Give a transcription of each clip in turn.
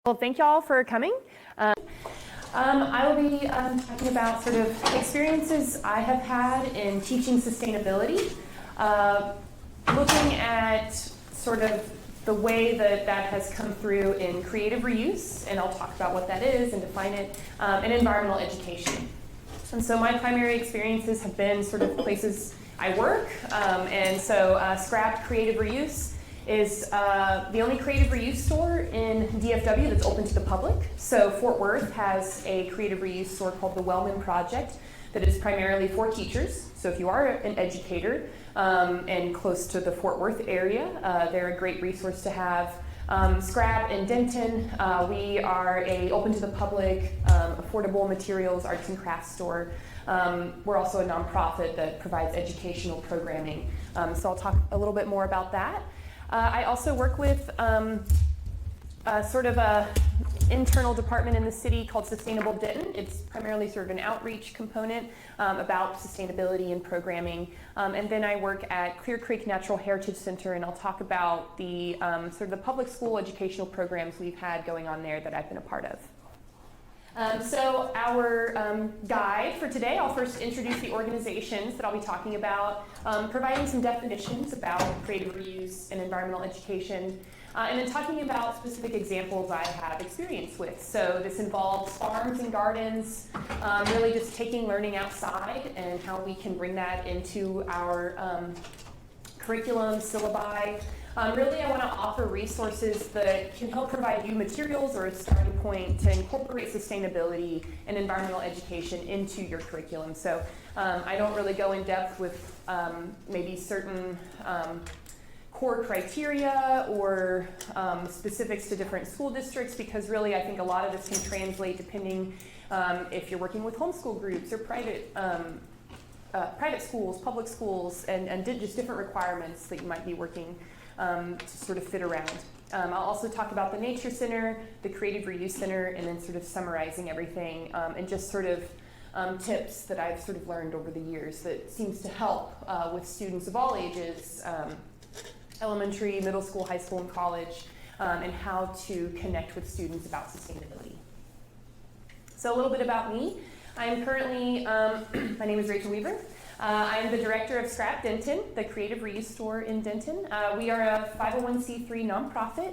Well, thank y'all for coming. I will be talking about sort of experiences I have had in teaching sustainability, looking at sort of the way that has come through in creative reuse, and I'll talk about what that is and define it, and environmental education. And so my primary experiences have been sort of places I work, and so Scrap Creative Reuse is the only creative reuse store in DFW that's open to the public. So Fort Worth has a creative reuse store called the Wellman Project that is primarily for teachers. So if you are an educator and close to the Fort Worth area, they're a great resource to have. Scrap in Denton, we are a open to the public, affordable materials, arts and crafts store. We're also a nonprofit that provides educational programming. So I'll talk a little bit more about that. I also work with sort of a internal department in the city called Sustainable Denton. It's primarily sort of an outreach component about sustainability and programming. And then I work at Clear Creek Natural Heritage Center, and I'll talk about the sort of the public school educational programs we've had going on there that I've been a part of. So our guide for today, I'll first introduce the organizations that I'll be talking about, providing some definitions about creative reuse and environmental education, and then talking about specific examples I have experience with. So this involves farms and gardens, really just taking learning outside and how we can bring that into our curriculum, syllabi. Really, I want to offer resources that can help provide you materials or a starting point to incorporate sustainability and environmental education into your curriculum. So I don't really go in depth with maybe certain core criteria or specifics to different school districts, because really I think a lot of this can translate depending if you're working with homeschool groups or private schools, public schools, and just different requirements that you might be working to sort of fit around. I'll also talk about the Nature Center, the Creative Reuse Center, and then sort of summarizing everything and just sort of tips that I've sort of learned over the years that seems to help with students of all ages, elementary, middle school, high school, and college, and how to connect with students about sustainability. So a little bit about me. I'm currently, my name is Rachel Weaver. I am the director of Scrap Denton, the creative reuse store in Denton. We are a 501c3 nonprofit.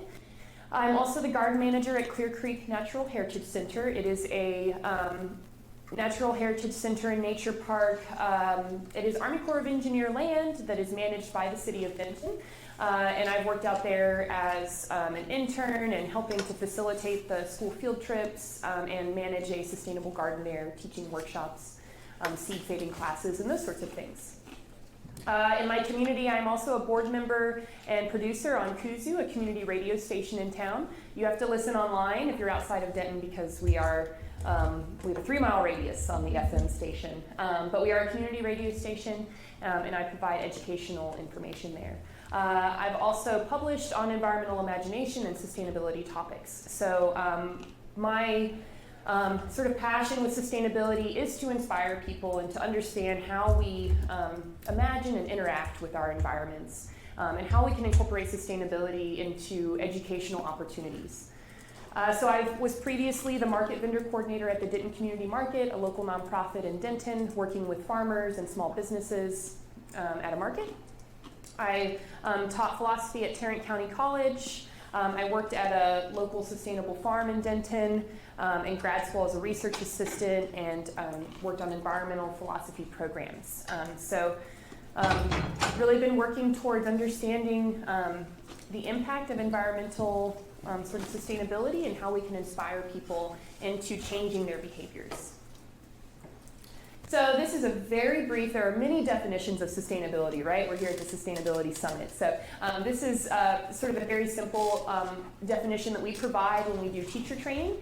I'm also the garden manager at Clear Creek Natural Heritage Center. It is a natural heritage center and nature park. It is Army Corps of Engineer land that is managed by the city of Denton. And I've worked out there as an intern and helping to facilitate the school field trips and manage a sustainable garden there, teaching workshops, seed saving classes, and those sorts of things. In my community, I'm also a board member and producer on KUZU, a community radio station in town. You have to listen online if you're outside of Denton because we have a 3-mile radius on the FM station. But we are a community radio station, and I provide educational information there. I've also published on environmental imagination and sustainability topics. So my sort of passion with sustainability is to inspire people and to understand how we imagine and interact with our environments and how we can incorporate sustainability into educational opportunities. So I was previously the market vendor coordinator at the Denton Community Market, a local nonprofit in Denton, working with farmers and small businesses at a market. I taught philosophy at Tarrant County College. I worked at a local sustainable farm in Denton, in grad school as a research assistant, and worked on environmental philosophy programs. So really been working towards understanding the impact of environmental sort of sustainability and how we can inspire people into changing their behaviors. So this is a very brief, there are many definitions of sustainability, right? We're here at the Sustainability Summit. So this is sort of a very simple definition that we provide when we do teacher training,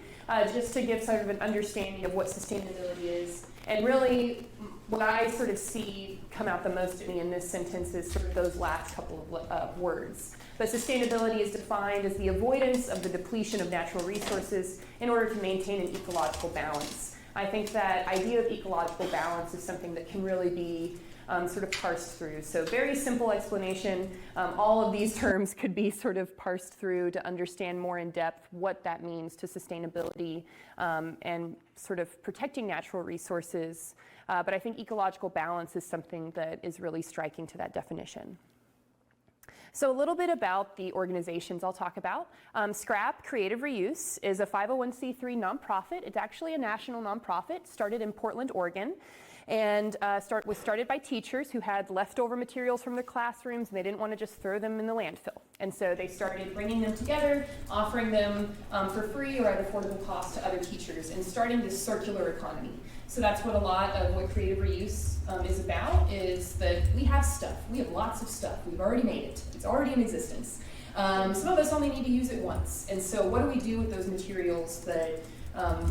just to give sort of an understanding of what sustainability is. And really, what I sort of see come out the most at me in this sentence is sort of those last couple of words. But sustainability is defined as the avoidance of the depletion of natural resources in order to maintain an ecological balance. I think that idea of ecological balance is something that can really be sort of parsed through. So very simple explanation. All of these terms could be sort of parsed through to understand more in depth what that means to sustainability and sort of protecting natural resources. But I think ecological balance is something that is really striking to that definition. So a little bit about the organizations I'll talk about. Scrap Creative Reuse is a 501c3 nonprofit. It's actually a national nonprofit, started in Portland, Oregon, and was started by teachers who had leftover materials from their classrooms and they didn't want to just throw them in the landfill. And so they started bringing them together, offering them for free or at affordable cost to other teachers, and starting this circular economy. So that's what a lot of what creative reuse is about, is that we have stuff. We have lots of stuff. We've already made it. It's already in existence. Some of us only need to use it once. And so what do we do with those materials that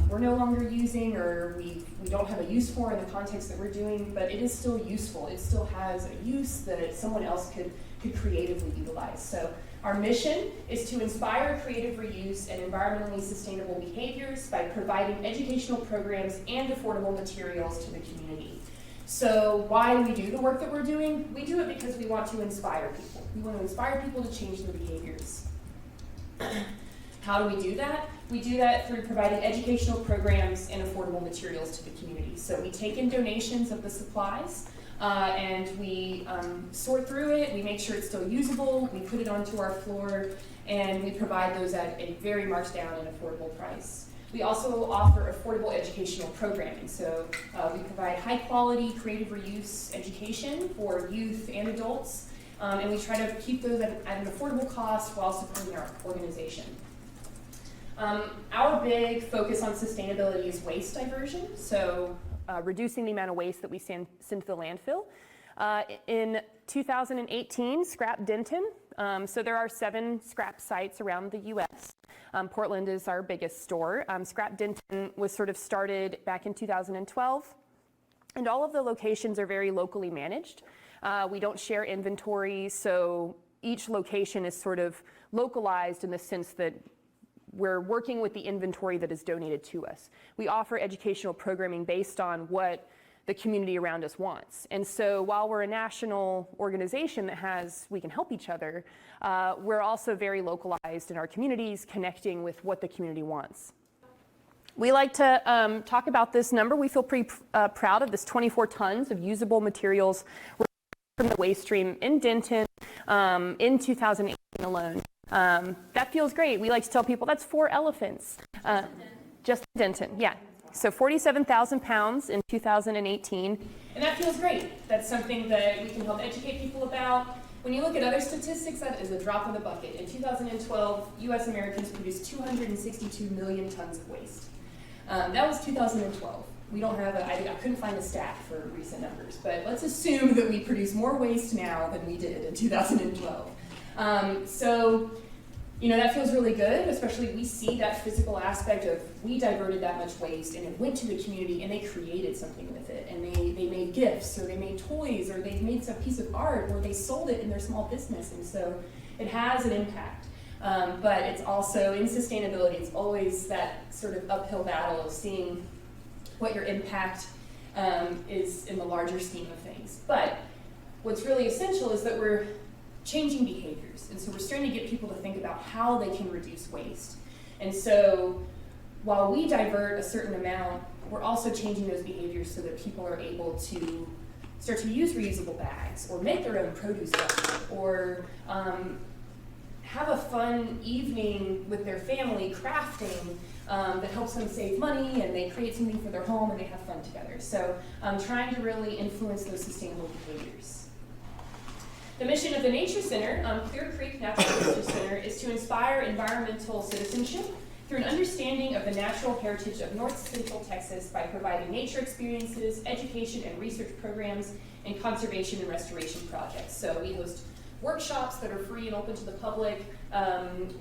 we're no longer using, or we don't have a use for in the context that we're doing, but it is still useful. It still has a use that someone else could creatively utilize. So our mission is to inspire creative reuse and environmentally sustainable behaviors by providing educational programs and affordable materials to the community. So why do we do the work that we're doing? We do it because we want to inspire people. We want to inspire people to change their behaviors. How do we do that? We do that through providing educational programs and affordable materials to the community. So we take in donations of the supplies, and we sort through it, we make sure it's still usable, we put it onto our floor, and we provide those at a very marked down and affordable price. We also offer affordable educational programming. So we provide high quality creative reuse education for youth and adults, and we try to keep those at an affordable cost while supporting our organization. Our big focus on sustainability is waste diversion, so reducing the amount of waste that we send to the landfill. In 2018, Scrap Denton, so there are 7 scrap sites around the US. Portland is our biggest store. Scrap Denton was sort of started back in 2012, and all of the locations are very locally managed. We don't share inventory, so each location is sort of localized in the sense that we're working with the inventory that is donated to us. We offer educational programming based on what the community around us wants. And so while we're a national organization that we can help each other, we're also very localized in our communities, connecting with what the community wants. We like to talk about this number. We feel pretty proud of this 24 tons of usable materials from the waste stream in Denton in 2018 alone. That feels great. We like to tell people that's 4 elephants. Just Denton, yeah. So 47,000 pounds in 2018. And that feels great. That's something that we can help educate people about. When you look at other statistics, that is a drop in the bucket. In 2012, US Americans produced 262 million tons of waste. That was 2012. We don't have I couldn't find a stat for recent numbers, but let's assume that we produce more waste now than we did in 2012. So, that feels really good, especially we see that physical aspect of we diverted that much waste and it went to the community and they created something with it, and they made gifts, or they made toys, or they made some piece of art, or they sold it in their small business, and so it has an impact. But it's also, in sustainability, it's always that sort of uphill battle of seeing what your impact is in the larger scheme of things. But what's really essential is that we're changing behaviors. And so we're starting to get people to think about how they can reduce waste. And so while we divert a certain amount, we're also changing those behaviors so that people are able to start to use reusable bags, or make their own produce basket, or have a fun evening with their family crafting that helps them save money, and they create something for their home and they have fun together. So trying to really influence those sustainable behaviors. The mission of the Nature Center, Clear Creek Natural History Center, is to inspire environmental citizenship through an understanding of the natural heritage of North Central Texas by providing nature experiences, education and research programs, and conservation and restoration projects. So we host workshops that are free and open to the public.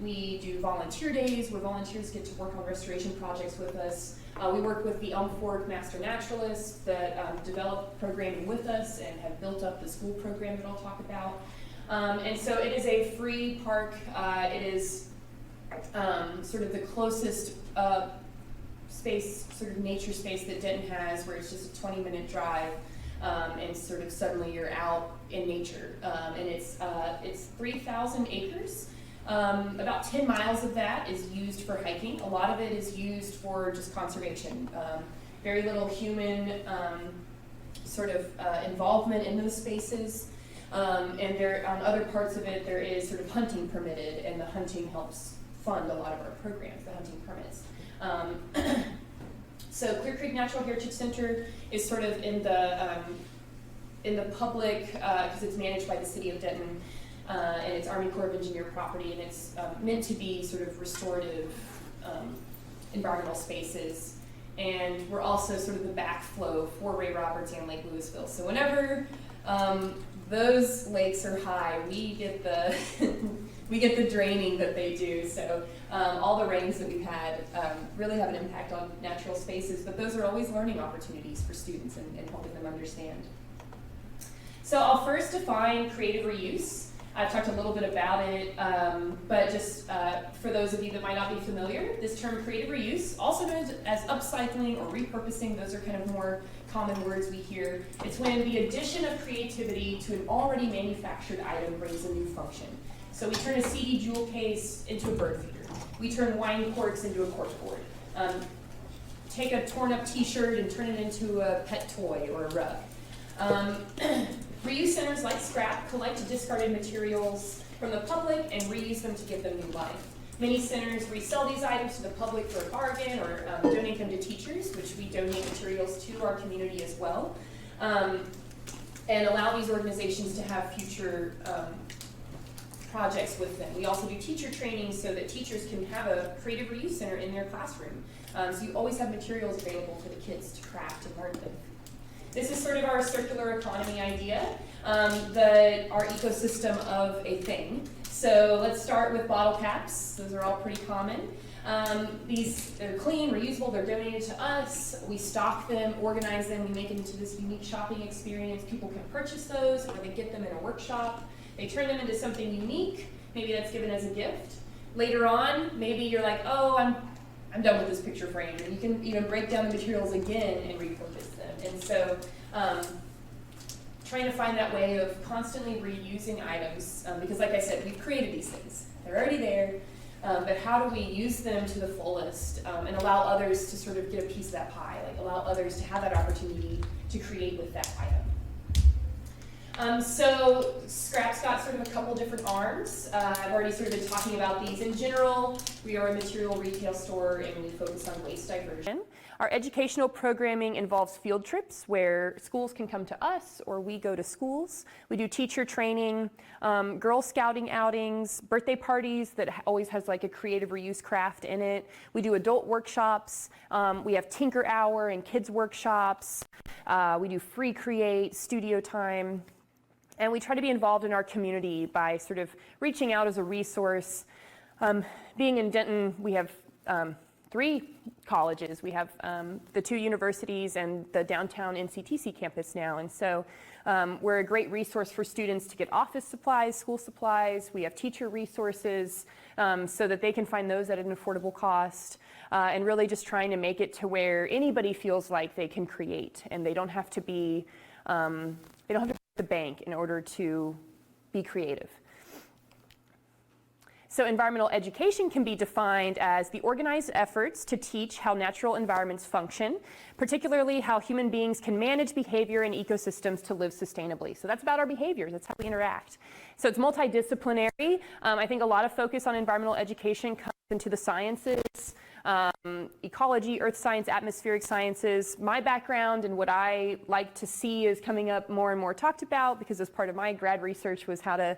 We do volunteer days where volunteers get to work on restoration projects with us. We work with the Elm Fork Master Naturalists that develop programming with us and have built up the school program that I'll talk about. And so it is a free park. It is sort of the closest space, sort of nature space that Denton has, where it's just a 20-minute drive. and sort of suddenly you're out in nature. And it's 3,000 acres. About 10 miles of that is used for hiking. A lot of it is used for just conservation. Very little human sort of involvement in those spaces. And there, on other parts of it, there is sort of hunting permitted, and the hunting helps fund a lot of our programs, the hunting permits. So Clear Creek Natural Heritage Center is sort of in the public, because it's managed by the city of Denton, and it's Army Corps of Engineer property, and it's meant to be sort of restorative environmental spaces. And we're also sort of the backflow for Ray Roberts and Lake Louisville. So whenever those lakes are high, we get the we get the draining that they do. So all the rains that we've had really have an impact on natural spaces, but those are always learning opportunities for students and helping them understand. So I'll first define creative reuse. I've talked a little bit about it, but just for those of you that might not be familiar, this term creative reuse, also known as upcycling or repurposing, those are kind of more common words we hear. It's when the addition of creativity to an already manufactured item brings a new function. So we turn a CD jewel case into a bird feeder. We turn wine corks into a corkboard. Take a torn up t-shirt and turn it into a pet toy or a rug. Reuse centers like Scrap collect discarded materials from the public and reuse them to give them new life. Many centers resell these items to the public for a bargain or donate them to teachers, which we donate materials to our community as well, and allow these organizations to have future projects with them. We also do teacher training so that teachers can have a creative reuse center in their classroom. So you always have materials available for the kids to craft and learn with. This is sort of our circular economy idea, our ecosystem of a thing. So let's start with bottle caps. Those are all pretty common. They're clean, reusable, they're donated to us. We stock them, organize them, we make it into this unique shopping experience. People can purchase those, or they get them in a workshop. They turn them into something unique. Maybe that's given as a gift. Later on, maybe you're like, oh, I'm done with this picture frame. And you can even break down the materials again and repurpose them. And so trying to find that way of constantly reusing items, because like I said, we've created these things. They're already there, but how do we use them to the fullest and allow others to sort of get a piece of that pie, like allow others to have that opportunity to create with that item. So Scrap's got sort of a couple different arms. I've already sort of been talking about these. In general, we are a material retail store and we focus on waste diversion. Our educational programming involves field trips where schools can come to us or we go to schools. We do teacher training, Girl Scouting outings, birthday parties that always has like a creative reuse craft in it. We do adult workshops. We have Tinker Hour and kids workshops. We do free create, studio time. And we try to be involved in our community by sort of reaching out as a resource. Being in Denton, we have 3 colleges. We have the 2 universities and the downtown NCTC campus now. And so we're a great resource for students to get office supplies, school supplies. We have teacher resources so that they can find those at an affordable cost. And really just trying to make it to where anybody feels like they can create and they don't have to be, they don't have to the bank in order to be creative. So environmental education can be defined as the organized efforts to teach how natural environments function, particularly how human beings can manage behavior and ecosystems to live sustainably. So that's about our behaviors, that's how we interact. So it's multidisciplinary. I think a lot of focus on environmental education comes into the sciences, ecology, earth science, atmospheric sciences. My background and what I like to see is coming up more and more talked about, because as part of my grad research was how to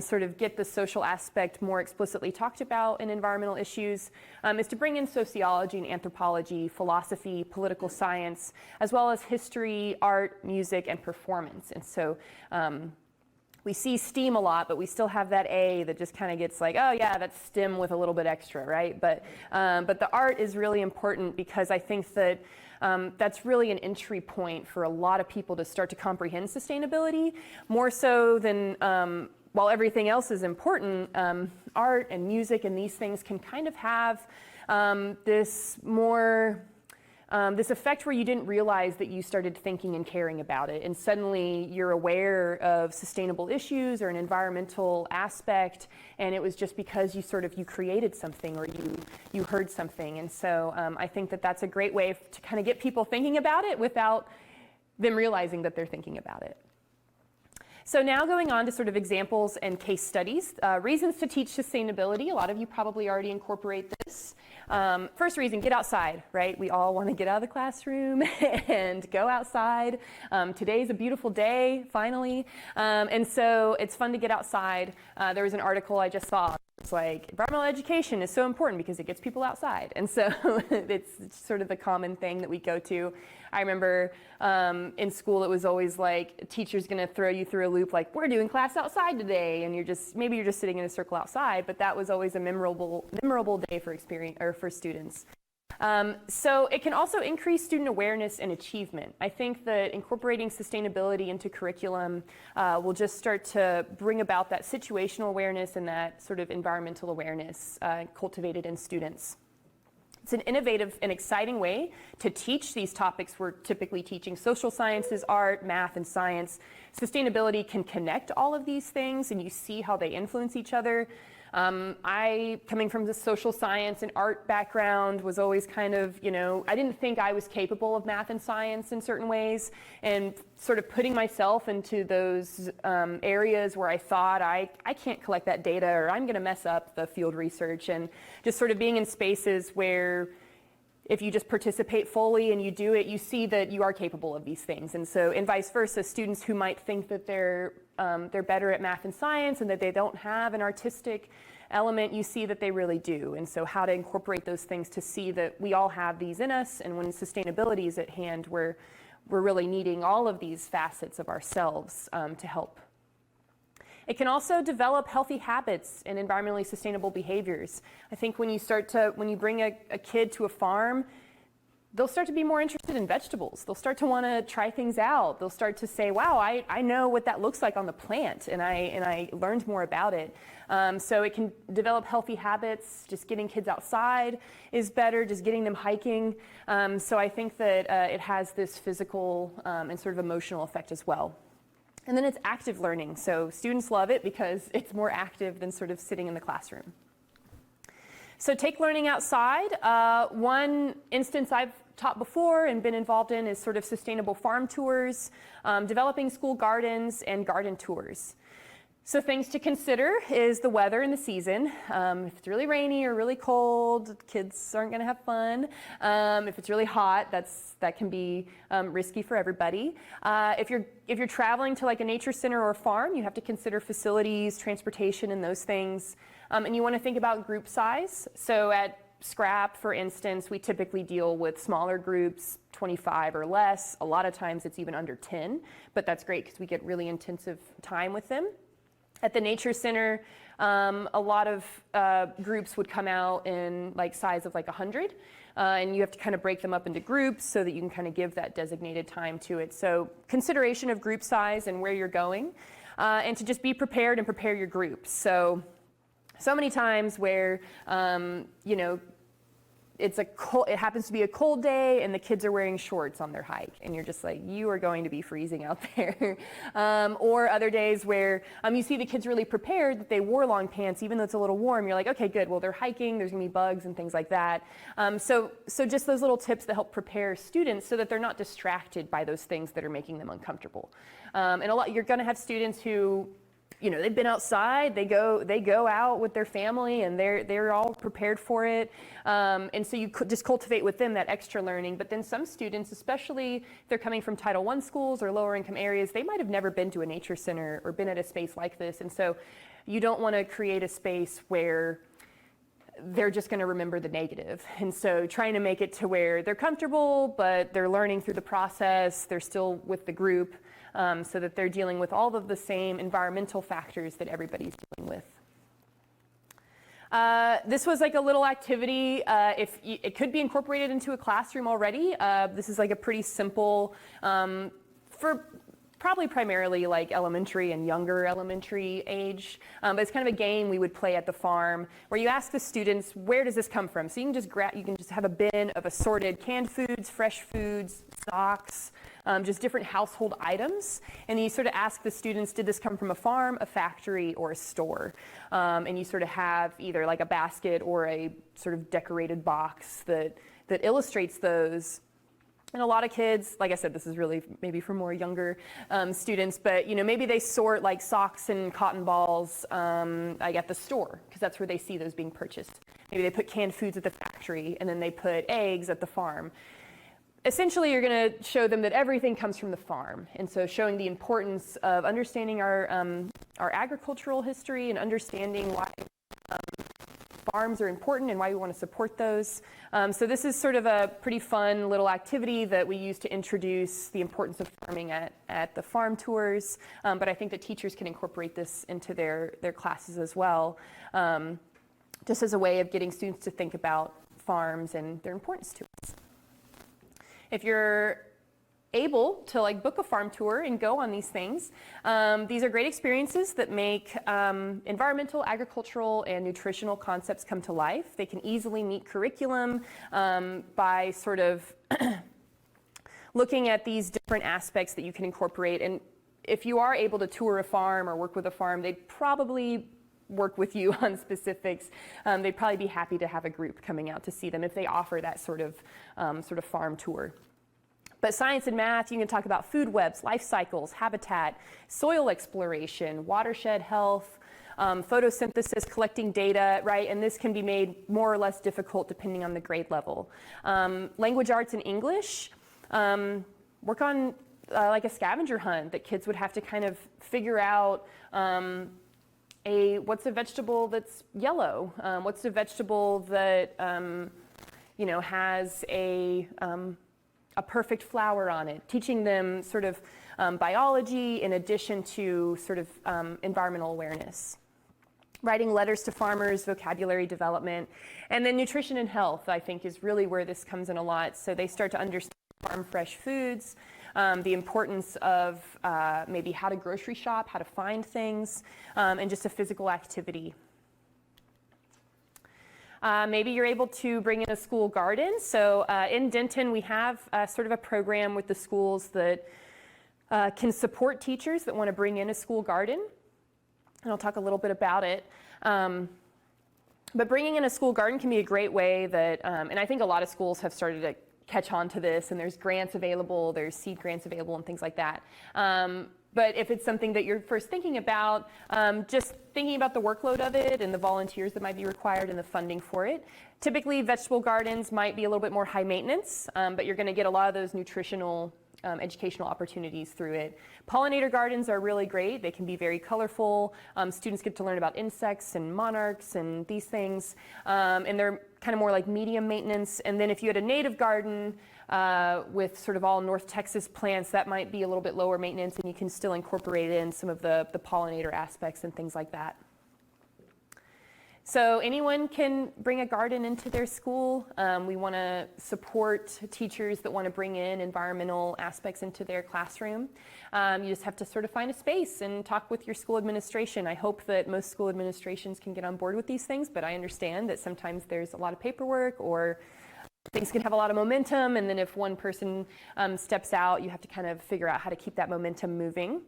sort of get the social aspect more explicitly talked about in environmental issues, is to bring in sociology and anthropology, philosophy, political science, as well as history, art, music, and performance. And so we see STEAM a lot, but we still have that A that just kind of gets like, oh yeah, that's STEM with a little bit extra, right? But the art is really important because I think that that's really an entry point for a lot of people to start to comprehend sustainability, more so than, while everything else is important, art and music and these things can kind of have this more this effect where you didn't realize that you started thinking and caring about it, and suddenly you're aware of sustainable issues or an environmental aspect, and it was just because you created something or you heard something. And so I think that that's a great way to kind of get people thinking about it without them realizing that they're thinking about it. So now going on to sort of examples and case studies. Reasons to teach sustainability. A lot of you probably already incorporate this. First reason, get outside, right? We all want to get out of the classroom and go outside. Today's a beautiful day, finally. And so it's fun to get outside. There was an article I just saw. It's like, environmental education is so important because it gets people outside. And so it's sort of the common thing that we go to. I remember in school it was always like, a teacher's going to throw you through a loop like, we're doing class outside today, and maybe you're just sitting in a circle outside, but that was always a memorable day for experience or for students. So it can also increase student awareness and achievement. I think that incorporating sustainability into curriculum will just start to bring about that situational awareness and that sort of environmental awareness cultivated in students. It's an innovative and exciting way to teach these topics we're typically teaching: social sciences, art, math, and science. Sustainability can connect all of these things, and you see how they influence each other. I, coming from the social science and art background, was always kind of, I didn't think I was capable of math and science in certain ways, and sort of putting myself into those areas where I thought I can't collect that data, or I'm going to mess up the field research, and just sort of being in spaces where if you just participate fully and you do it, you see that you are capable of these things. And so, and vice versa, students who might think that they're better at math and science and that they don't have an artistic element, you see that they really do. And so how to incorporate those things to see that we all have these in us, and when sustainability is at hand, we're really needing all of these facets of ourselves to help. It can also develop healthy habits and environmentally sustainable behaviors. I think when you bring a kid to a farm, they'll start to be more interested in vegetables. They'll start to want to try things out. They'll start to say, wow, I know what that looks like on the plant, and I learned more about it. So it can develop healthy habits. Just getting kids outside is better, just getting them hiking. So I think that it has this physical and sort of emotional effect as well. And then it's active learning. So students love it because it's more active than sort of sitting in the classroom. So take learning outside. One instance I've taught before and been involved in is sort of sustainable farm tours, developing school gardens, and garden tours. So things to consider is the weather and the season. If it's really rainy or really cold, kids aren't going to have fun. If it's really hot, that can be risky for everybody. If you're traveling to like a nature center or a farm, you have to consider facilities, transportation, and those things. And you want to think about group size. So at Scrap, for instance, we typically deal with smaller groups, 25 or less. A lot of times it's even under 10, but that's great because we get really intensive time with them. At the Nature Center, a lot of groups would come out in like size of like 100, and you have to kind of break them up into groups so that you can kind of give that designated time to it. So consideration of group size and where you're going, and to just be prepared and prepare your groups. So many times where, it happens to be a cold day and the kids are wearing shorts on their hike, and you're just like, you are going to be freezing out there. Or other days where you see the kids really prepared that they wore long pants even though it's a little warm. You're like, okay, good, well, they're hiking, there's gonna be bugs and things like that. So just those little tips that help prepare students so that they're not distracted by those things that are making them uncomfortable. And you're gonna have students who, they've been outside, they go out with their family, and they're all prepared for it. And so you could just cultivate with them that extra learning. But then some students, especially if they're coming from Title I schools or lower income areas, they might have never been to a nature center or been at a space like this. And so you don't want to create a space where they're just going to remember the negative. And so trying to make it to where they're comfortable, but they're learning through the process, they're still with the group, so that they're dealing with all of the same environmental factors that everybody's dealing with. This was like a little activity. It could be incorporated into a classroom already. This is like a pretty simple, for probably primarily like elementary and younger elementary age. But it's kind of a game we would play at the farm where you ask the students, where does this come from? So you can just have a bin of assorted canned foods, fresh foods, socks, just different household items. And you sort of ask the students, did this come from a farm, a factory, or a store? And you sort of have either like a basket or a sort of decorated box that illustrates those. And a lot of kids, like I said, this is really maybe for more younger students, but maybe they sort like socks and cotton balls like at the store, because that's where they see those being purchased. Maybe they put canned foods at the factory, and then they put eggs at the farm. Essentially, you're going to show them that everything comes from the farm, and so showing the importance of understanding our agricultural history and understanding why farms are important and why we want to support those. So this is sort of a pretty fun little activity that we use to introduce the importance of farming at the farm tours, but I think that teachers can incorporate this into their classes as well, just as a way of getting students to think about farms and their importance to us. If you're able to book a farm tour and go on these things, these are great experiences that make environmental, agricultural, and nutritional concepts come to life. They can easily meet curriculum by sort of looking at these different aspects that you can incorporate. And if you are able to tour a farm or work with a farm, they'd probably work with you on specifics. They'd probably be happy to have a group coming out to see them if they offer that sort of farm tour. But science and math, you can talk about food webs, life cycles, habitat, soil exploration, watershed health, photosynthesis, collecting data, right? And this can be made more or less difficult depending on the grade level. Language arts and English, work on like a scavenger hunt that kids would have to kind of figure out what's a vegetable that's yellow? What's a vegetable that has a perfect flower on it? Teaching them sort of biology in addition to sort of environmental awareness. Writing letters to farmers, vocabulary development, and then nutrition and health, I think, is really where this comes in a lot. So they start to understand farm fresh foods, the importance of maybe how to grocery shop, how to find things, and just a physical activity. Maybe you're able to bring in a school garden. So in Denton, we have sort of a program with the schools that can support teachers that want to bring in a school garden. And I'll talk a little bit about it. But bringing in a school garden can be a great way that, and I think a lot of schools have started to catch on to this, and there's grants available, there's seed grants available and things like that. But if it's something that you're first thinking about, just thinking about the workload of it and the volunteers that might be required and the funding for it. Typically, vegetable gardens might be a little bit more high maintenance, but you're going to get a lot of those nutritional, educational opportunities through it. Pollinator gardens are really great. They can be very colorful. Students get to learn about insects and monarchs and these things, and they're kind of more like medium maintenance. And then if you had a native garden, with sort of all North Texas plants, that might be a little bit lower maintenance, and you can still incorporate in some of the pollinator aspects and things like that. So anyone can bring a garden into their school. We want to support teachers that want to bring in environmental aspects into their classroom. You just have to sort of find a space and talk with your school administration. I hope that most school administrations can get on board with these things, but I understand that sometimes there's a lot of paperwork, or things can have a lot of momentum, and then if one person steps out, you have to kind of figure out how to keep that momentum moving.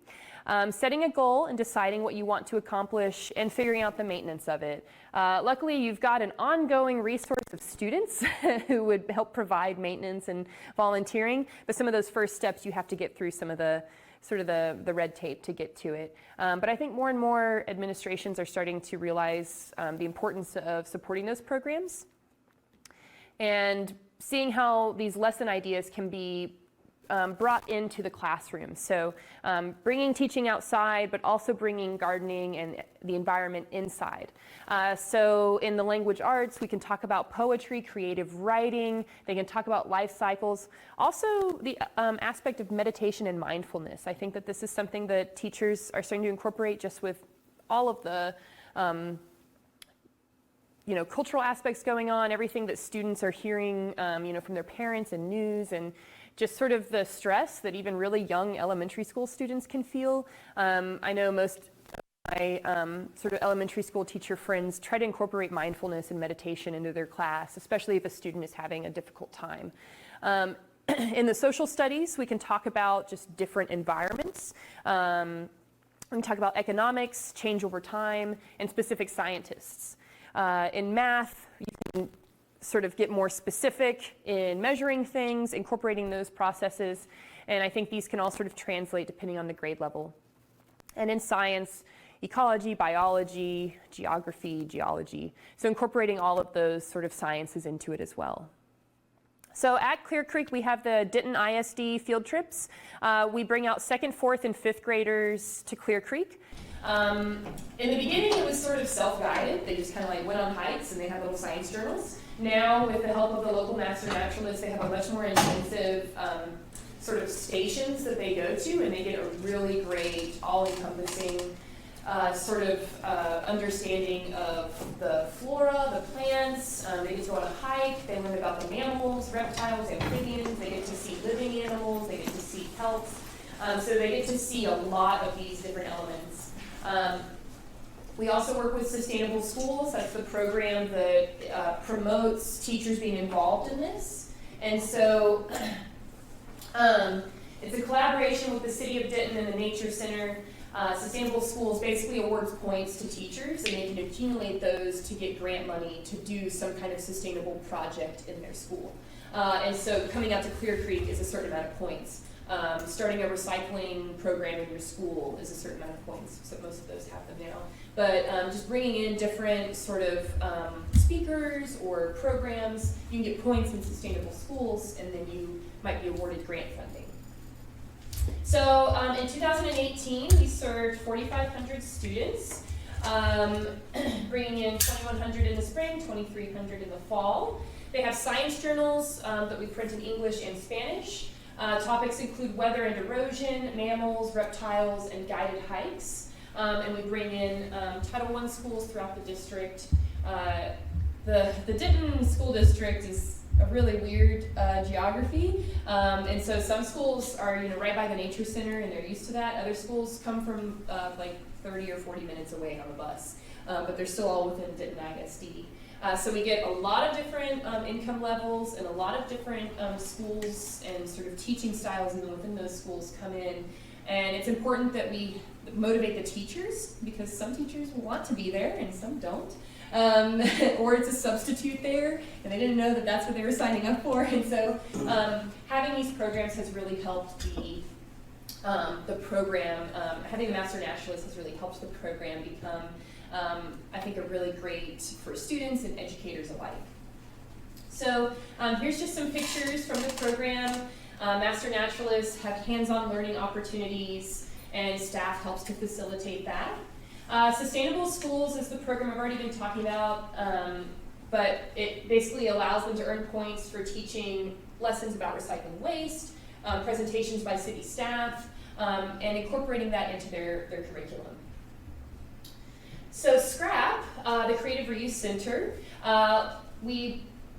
Setting a goal and deciding what you want to accomplish and figuring out the maintenance of it. Luckily, you've got an ongoing resource of students who would help provide maintenance and volunteering, but some of those first steps you have to get through some of the sort of the red tape to get to it. But I think more and more administrations are starting to realize the importance of supporting those programs and seeing how these lesson ideas can be brought into the classroom. So bringing teaching outside, but also bringing gardening and the environment inside. So in the language arts, we can talk about poetry, creative writing. They can talk about life cycles. Also the aspect of meditation and mindfulness. I think that this is something that teachers are starting to incorporate just with all of the cultural aspects going on, everything that students are hearing, from their parents and news and just sort of the stress that even really young elementary school students can feel. I know most of my sort of elementary school teacher friends try to incorporate mindfulness and meditation into their class, especially if a student is having a difficult time. In the social studies, we can talk about just different environments. We can talk about economics, change over time, and specific scientists. In math, you can sort of get more specific in measuring things, incorporating those processes, and I think these can all sort of translate depending on the grade level. And in science, ecology, biology, geography, geology. So incorporating all of those sort of sciences into it as well. So at Clear Creek, we have the Denton ISD field trips. We bring out 2nd, 4th, and 5th graders to Clear Creek. In the beginning, it was sort of self-guided. They just kind of like went on hikes and they had little science journals. Now, with the help of the local master naturalists, they have a much more intensive sort of stations that they go to, and they get a really great, all-encompassing sort of understanding of the flora, the plants. They get to go on a hike. They learn about the mammals, reptiles, amphibians. They get to see living animals. They get to see kelps. So they get to see a lot of these different elements. We also work with Sustainable Schools. That's the program that promotes teachers being involved in this. And so it's a collaboration with the City of Denton and the Nature Center. Sustainable Schools basically awards points to teachers, and they can accumulate those to get grant money to do some kind of sustainable project in their school. And so coming out to Clear Creek is a certain amount of points. Starting a recycling program in your school is a certain amount of points, so most of those have them now. But just bringing in different sort of speakers or programs, you can get points in Sustainable Schools, and then you might be awarded grant funding. So in 2018, we served 4,500 students, bringing in 2,100 in the spring, 2,300 in the fall. They have science journals that we print in English and Spanish. Topics include weather and erosion, mammals, reptiles, and guided hikes. And we bring in Title I schools throughout the district. The Denton School District is a really weird geography. And so some schools are right by the Nature Center and they're used to that. Other schools come from like 30 or 40 minutes away on the bus. But they're still all within Denton ISD. So we get a lot of different income levels and a lot of different schools and sort of teaching styles even within those schools come in. And it's important that we motivate the teachers because some teachers want to be there and some don't. Or it's a substitute there and they didn't know that that's what they were signing up for. And so having these programs has really helped the program, having a master naturalist has really helped the program become I think are really great for students and educators alike. So here's just some pictures from the program. Master naturalists have hands-on learning opportunities and staff helps to facilitate that. Sustainable Schools is the program I've already been talking about, but it basically allows them to earn points for teaching lessons about recycling waste, presentations by city staff, and incorporating that into their curriculum. So SCRAP, the Creative Reuse Center,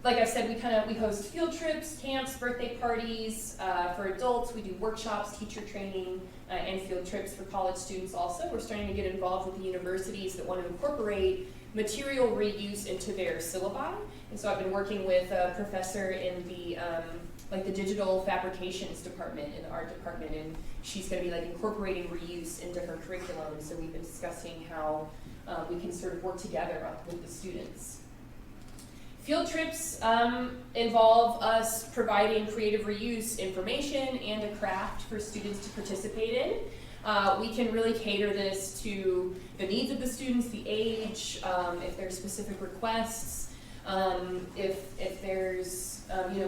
like I said, we host field trips, camps, birthday parties. For adults, we do workshops, teacher training, and field trips for college students also. We're starting to get involved with the universities that want to incorporate material reuse into their syllabi. And so I've been working with a professor in the the digital fabrications department in the art department, and she's going to be incorporating reuse into her curriculum. And so we've been discussing how we can sort of work together with the students. Field trips involve us providing creative reuse information and a craft for students to participate in. We can really cater this to the needs of the students, the age, if there's specific requests, if there's,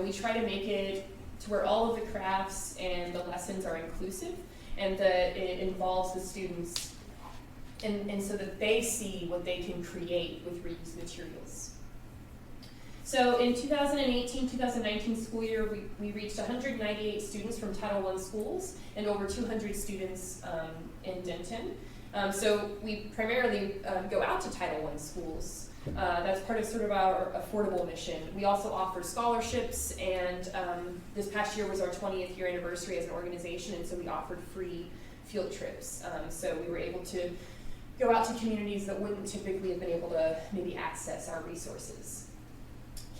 we try to make it to where all of the crafts and the lessons are inclusive and that it involves the students and so that they see what they can create with reused materials. So in 2018-2019 school year, we reached 198 students from Title I schools and over 200 students in Denton. So we primarily go out to Title I schools. That's part of sort of our affordable mission. We also offer scholarships, and this past year was our 20th year anniversary as an organization, and so we offered free field trips. So we were able to go out to communities that wouldn't typically have been able to maybe access our resources.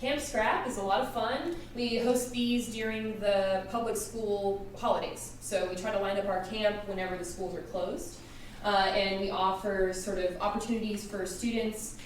Camp Scrap is a lot of fun. We host these during the public school holidays. So we try to line up our camp whenever the schools are closed. And we offer sort of opportunities for students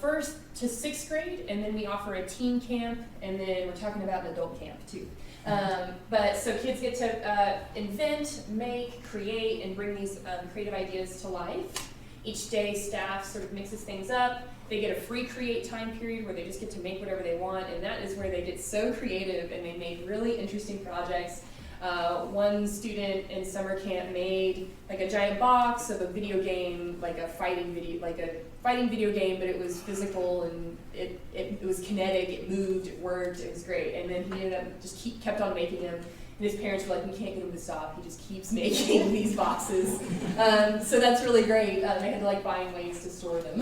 first to sixth grade, and then we offer a teen camp, and then we're talking about an adult camp too. But so kids get to invent, make, create, and bring these creative ideas to life. Each day staff sort of mixes things up. They get a free create time period where they just get to make whatever they want, and that is where they get so creative and they made really interesting projects. One student in summer camp made like a giant box of a video game, like a fighting video game, but it was physical and it was kinetic, it moved, it worked, it was great. And then he ended up just kept on making them. And his parents were like, we can't get him to stop. He just keeps making these boxes. So that's really great. They had to like find ways to store them.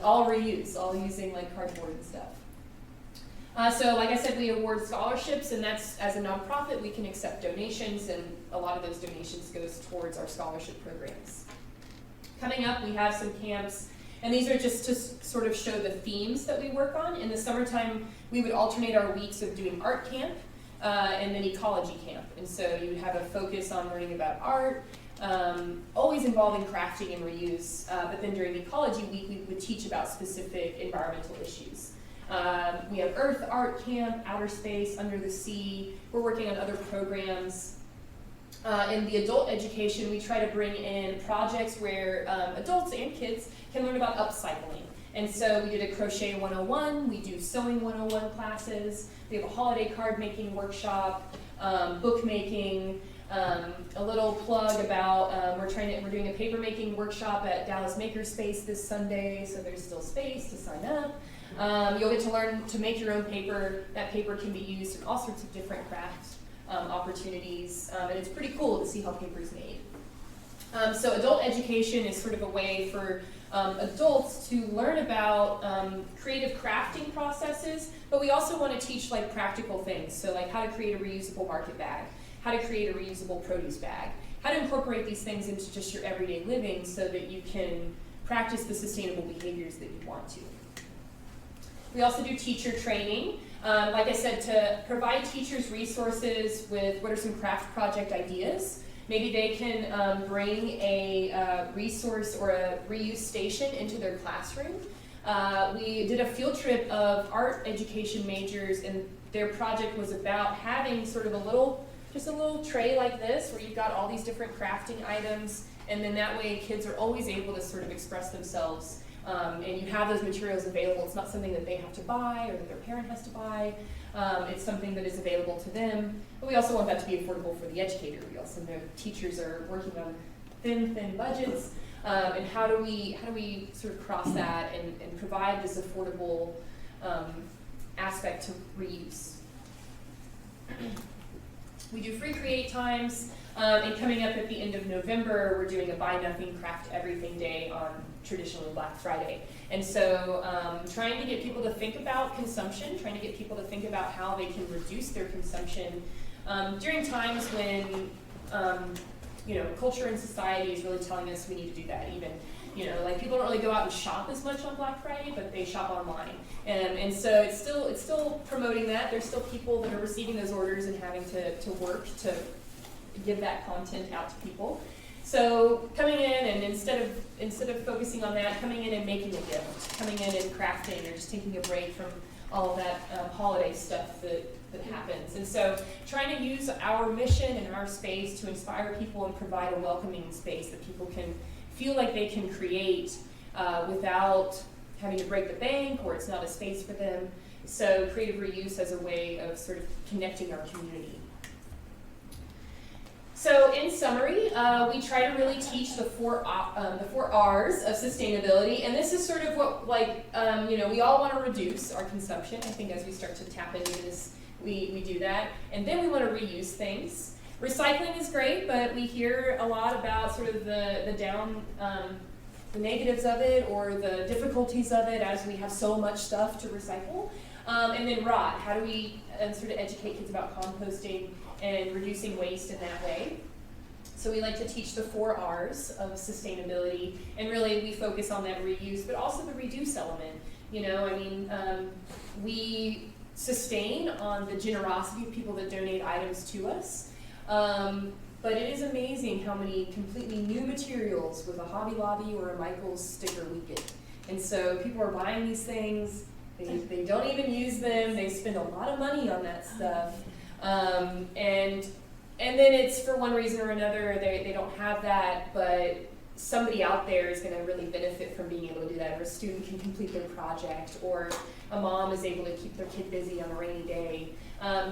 All reuse, all using like cardboard and stuff. So like I said, we award scholarships, and that's, as a nonprofit, we can accept donations, and a lot of those donations goes towards our scholarship programs. Coming up, we have some camps, and these are just to sort of show the themes that we work on. In the summertime, we would alternate our weeks of doing art camp and then ecology camp. And so you would have a focus on learning about art, always involving crafting and reuse, but then during ecology week, we would teach about specific environmental issues. We have Earth Art Camp, Outer Space, Under the Sea. We're working on other programs. In the adult education, we try to bring in projects where adults and kids can learn about upcycling. And so we did a Crochet 101, we do Sewing 101 classes, we have a holiday card making workshop, bookmaking, a little plug about, we're doing a paper making workshop at Dallas Makerspace this Sunday, so there's still space to sign up. You'll get to learn to make your own paper. That paper can be used in all sorts of different craft opportunities, and it's pretty cool to see how paper is made. So adult education is sort of a way for adults to learn about creative crafting processes, but we also want to teach like practical things. So like how to create a reusable market bag, how to create a reusable produce bag, how to incorporate these things into just your everyday living so that you can practice the sustainable behaviors that you want to. We also do teacher training. Like I said, to provide teachers resources with what are some craft project ideas. Maybe they can bring a resource or a reuse station into their classroom. We did a field trip of art education majors, and their project was about having sort of just a little tray like this where you've got all these different crafting items, and then that way kids are always able to sort of express themselves. And you have those materials available. It's not something that they have to buy or that their parent has to buy. It's something that is available to them. But we also want that to be affordable for the educator. We also know teachers are working on thin budgets. And how do we sort of cross that and provide this affordable aspect to reuse? We do free create times. And coming up at the end of November, we're doing a Buy Nothing, Craft Everything Day on traditionally Black Friday. And so trying to get people to think about consumption, trying to get people to think about how they can reduce their consumption during times when culture and society is really telling us we need to do that. Even, like people don't really go out and shop as much on Black Friday, but they shop online. And so it's still promoting that. There's still people that are receiving those orders and having to work to give that content out to people. So coming in and instead of focusing on that, coming in and making a gift, coming in and crafting, or just taking a break from all of that holiday stuff that happens. And so trying to use our mission and our space to inspire people and provide a welcoming space that people can feel like they can create without having to break the bank, or it's not a space for them. So creative reuse as a way of sort of connecting our community. So in summary, we try to really teach the four R's of sustainability, and this is sort of what, we all want to reduce our consumption. I think as we start to tap into this, we do that, and then we want to reuse things. Recycling is great, but we hear a lot about sort of the negatives of it or the difficulties of it as we have so much stuff to recycle. And then rot, how do we sort of educate kids about composting and reducing waste in that way? So we like to teach the 4 R's of sustainability, and really we focus on that reuse, but also the reduce element. You know, I mean, we sustain on the generosity of people that donate items to us, but it is amazing how many completely new materials with a Hobby Lobby or a Michaels sticker we get. And so people are buying these things, they don't even use them, they spend a lot of money on that stuff. And then it's for one reason or another, they don't have that, but somebody out there is going to really benefit from being able to do that, or a student can complete their project, or a mom is able to keep their kid busy on a rainy day.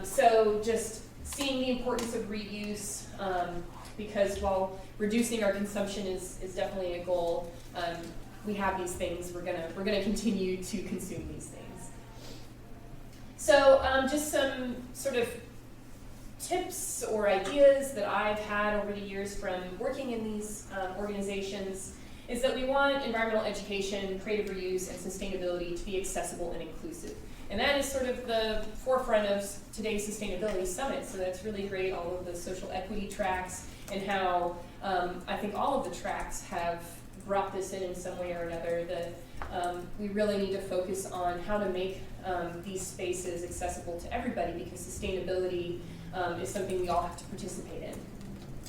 So just seeing the importance of reuse, because while reducing our consumption is definitely a goal, we have these things, we're gonna continue to consume these things. So just some sort of tips or ideas that I've had over the years from working in these organizations is that we want environmental education, creative reuse, and sustainability to be accessible and inclusive. And that is sort of the forefront of today's Sustainability Summit. So that's really great, all of the social equity tracks, and how I think all of the tracks have brought this in some way or another, that we really need to focus on how to make these spaces accessible to everybody, because sustainability is something we all have to participate in.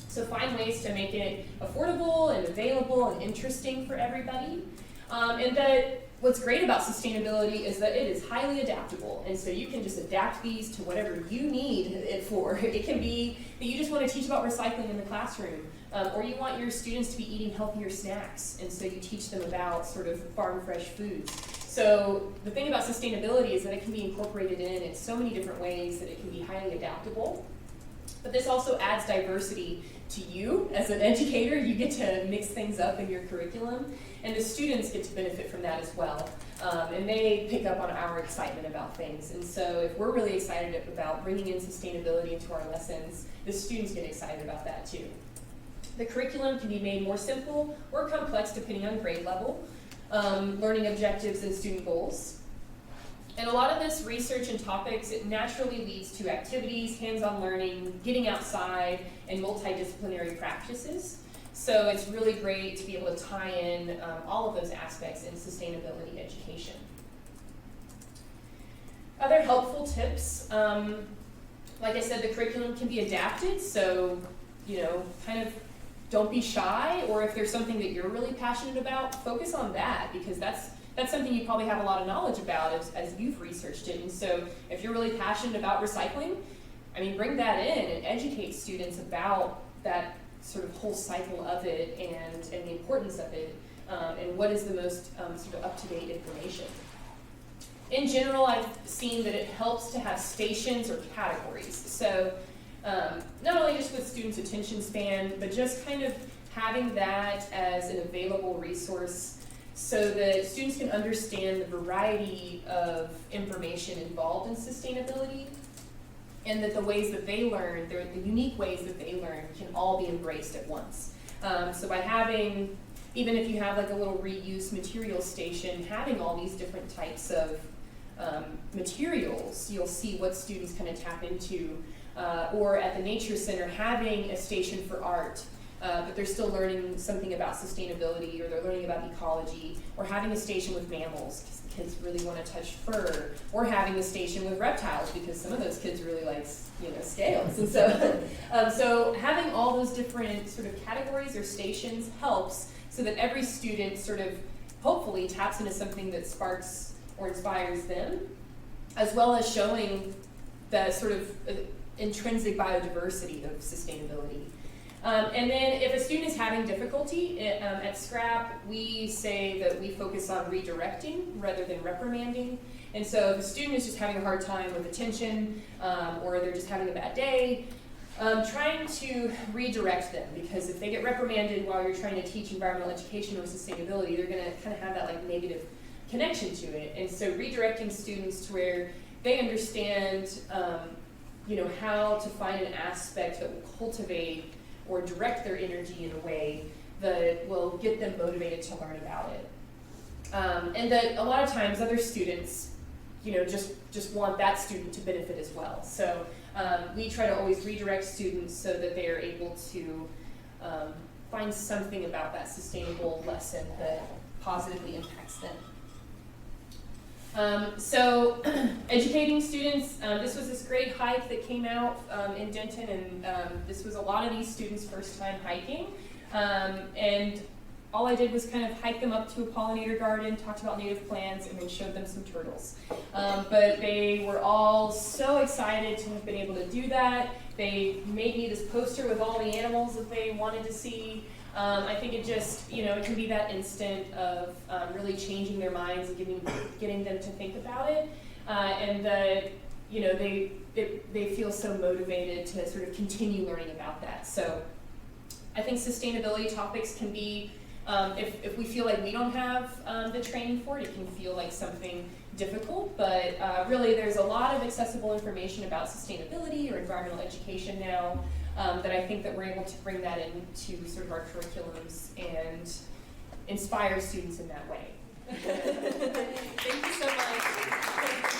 So find ways to make it affordable and available and interesting for everybody. And that what's great about sustainability is that it is highly adaptable. And so you can just adapt these to whatever you need it for. It can be that you just want to teach about recycling in the classroom, or you want your students to be eating healthier snacks, and so you teach them about sort of farm fresh foods. So the thing about sustainability is that it can be incorporated in so many different ways that it can be highly adaptable. But this also adds diversity to you as an educator. You get to mix things up in your curriculum, and the students get to benefit from that as well. And they pick up on our excitement about things. And so if we're really excited about bringing in sustainability into our lessons, the students get excited about that too. The curriculum can be made more simple or complex depending on grade level, learning objectives and student goals. And a lot of this research and topics, it naturally leads to activities, hands-on learning, getting outside, and multidisciplinary practices. So it's really great to be able to tie in all of those aspects in sustainability education. Other helpful tips, like I said, the curriculum can be adapted, so kind of don't be shy, or if there's something that you're really passionate about, focus on that, because that's something you probably have a lot of knowledge about as you've researched it. And so if you're really passionate about recycling, I mean, bring that in and educate students about that sort of whole cycle of it and the importance of it, and what is the most sort of up-to-date information. In general, I've seen that it helps to have stations or categories. So not only just with students' attention span, but just kind of having that as an available resource so that students can understand the variety of information involved in sustainability, and that the ways that they learn, the unique ways that they learn, can all be embraced at once. So by having, even if you have like a little reuse material station, having all these different types of materials, you'll see what students kind of tap into. Or at the Nature Center, having a station for art, but they're still learning something about sustainability, or they're learning about ecology, or having a station with mammals, because the kids really want to touch fur, or having a station with reptiles, because some of those kids really like scales. And so, so having all those different sort of categories or stations helps, so that every student sort of hopefully taps into something that sparks or inspires them, as well as showing the sort of intrinsic biodiversity of sustainability. And then if a student is having difficulty at Scrap, we say that we focus on redirecting rather than reprimanding. And so if a student is just having a hard time with attention, or they're just having a bad day, trying to redirect them, because if they get reprimanded while you're trying to teach environmental education or sustainability, they're going to kind of have that like negative connection to it. And so redirecting students to where they understand how to find an aspect that will cultivate or direct their energy in a way that will get them motivated to learn about it. And that a lot of times other students, just want that student to benefit as well. So we try to always redirect students so that they are able to find something about that sustainable lesson that positively impacts them. So educating students, this was this great hike that came out in Denton, and this was a lot of these students' first time hiking. And all I did was kind of hike them up to a pollinator garden, talked about native plants, and then showed them some turtles. But they were all so excited to have been able to do that. They made me this poster with all the animals that they wanted to see. I think it just, it can be that instant of really changing their minds and getting them to think about it. And that, they feel so motivated to sort of continue learning about that. So I think sustainability topics can be, if we feel like we don't have the training for it, it can feel like something difficult, but really there's a lot of accessible information about sustainability or environmental education now that I think that we're able to bring that into sort of our curriculums and inspire students in that way. Thank you so much.